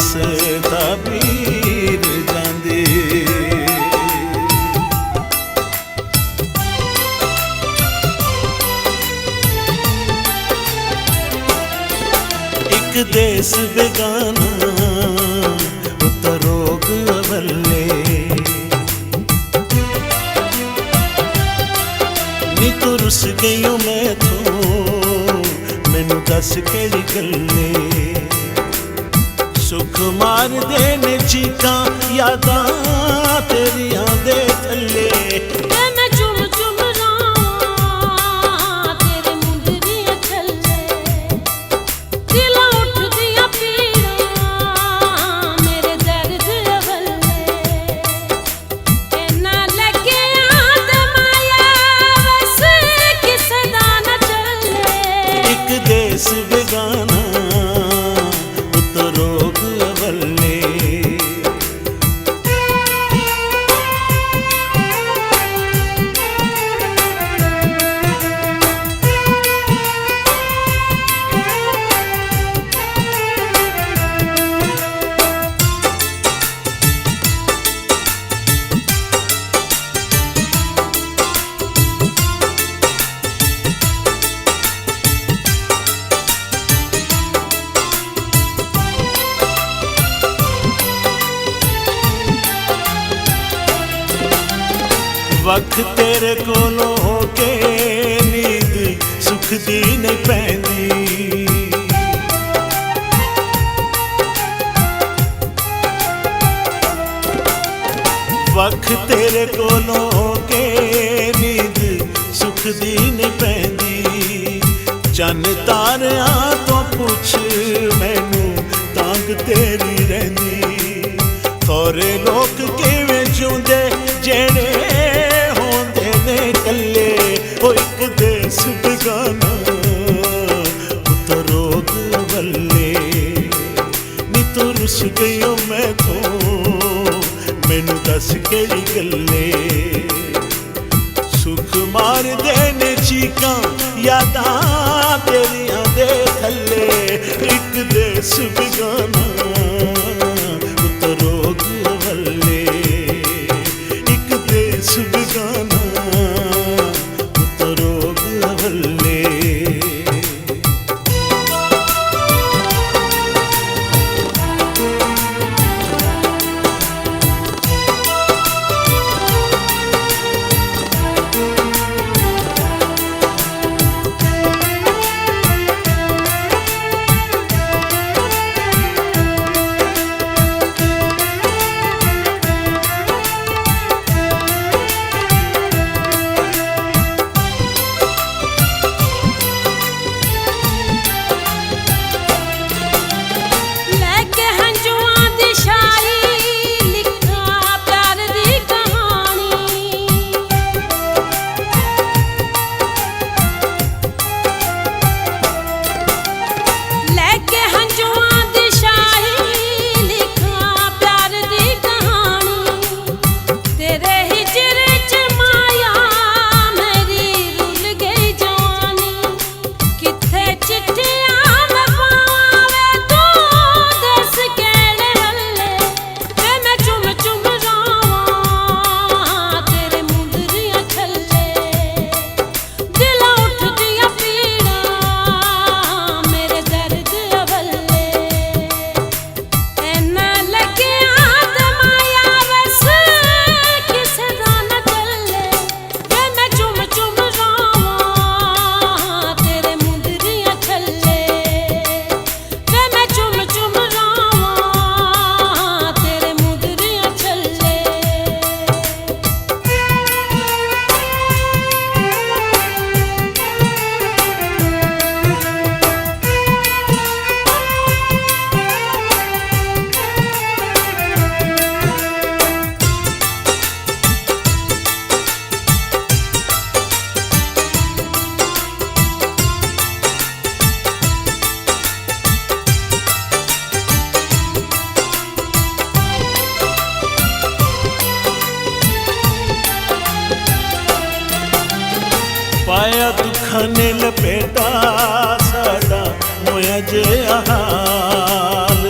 वसदा पीर जांदे। एक देश बेगाना उत्तर रोग अवले, नी तू रुस गई हो मैं तो मैनू दस केड़ी गल्ले। सुख मार देने चीकां यादां तेरियां दे थल्ले। बेगाना उत्तर रोग अवले, वक्त तेरे कोलों होके नींद सुख दी नहीं पैंदी। वक्त तेरे कोलों होके नींद सुख दी नहीं पैंदी। चन तारियां तो पुछ मैनू तांग तेरी रहिंदी। खौरे लोग किवें जिउंदे जेड़े कल्ले। ओ एक देश बेगाना उत्तर रोग अवले, नी तू रुस गई हो मैं तो मैनू दस केड़ी गल्ले। सुख मार देने चीकां यादां तेरियां दे थल्ले। एक देश बेगाना उत्तर रोग अवले, एक देश बेगाना पाया दुखां ने लपेटा साडा मोया जे हाल।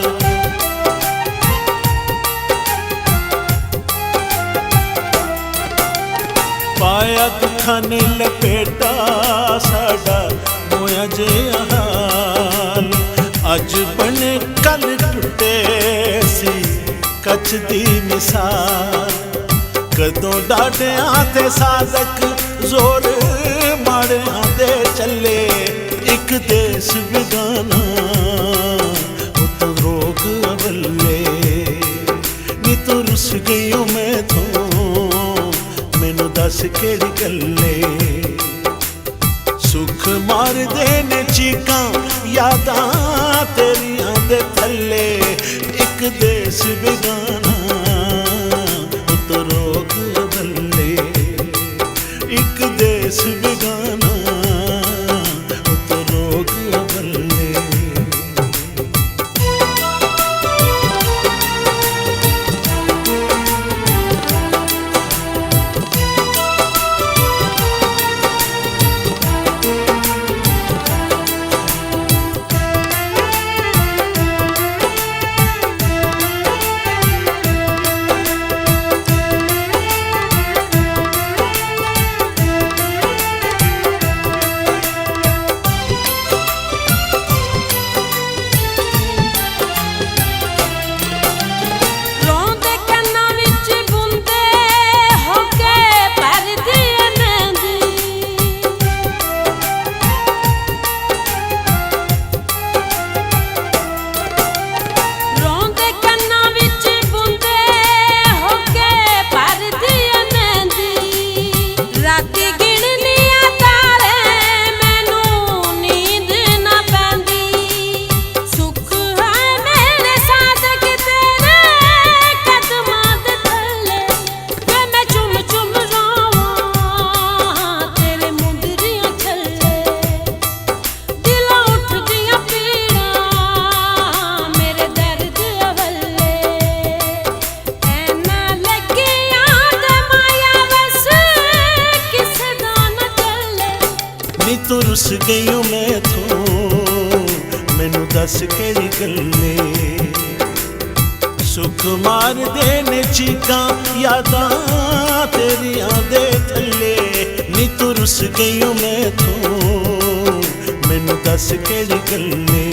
ਪਾਇਆ ਦੁੱਖਾਂ ਨੇ ਲਪੇਟਾ ਸਾਡਾ ਮੋਇਆ ਜਿਹਾ ਹਾਲ। ਅੱਜ ਬਣੇ ਕੱਲ ਟੁੱਟੇ ਸੀ ਕੱਚ ਦੀ ਮਿਸਾਲ। ਕਦੋਂ ਡਾਢਿਆਂ ਤੇ ਸਾਦਕ ਜ਼ੋਰ ਮਾੜਿਆਂ ਦੇ ਚੱਲੇ। ਇੱਕ ਦੇਸ ਬੇਗਾਨਾ ਉਤੋਂ ਰੋਗ ਅਵੱਲੇ। ਨੀ ਤੂੰ ਰੁੱਸ ਗਈ ਓ ਮੈਥੋਂ ਮੈਨੂੰ ਦੱਸ ਕਿਹੜੀ ਗੱਲੇ। ਸੁੱਖ ਮਾਰਦੇ ਨੇ ਚੀਕਾਂ ਯਾਦਾਂ ਤੇਰੀਆਂ ਦੇ ਥੱਲੇ। ਇੱਕ ਦੇਸ ਬੇਗਾਨਾ ਉਤੋਂ ਰੋਗ ਅਵੱਲੇ। ਇੱਕ ਦੇਸ ਬੇਗਾਨਾ ਉਤੋਂ ਰੋਗ ਅਵੱਲੇ। ਤੂੰ ਰੁੱਸ ਗਈ ਓ ਮੈਥੋਂ ਮੈਨੂੰ ਦੱਸ ਕਿਹੜੀ ਗੱਲੇ। ਸੁੱਖ ਮਾਰਦੇ ਨੇ ਚੀਕਾਂ ਯਾਦਾਂ ਤੇਰੀਆਂ ਦੇ ਥੱਲੇ। ਨੀ ਤੂੰ ਰੁੱਸ ਗਈ ਓ ਮੈਥੋਂ ਮੈਨੂੰ ਦੱਸ ਕਿਹੜੀ ਗੱਲੇ।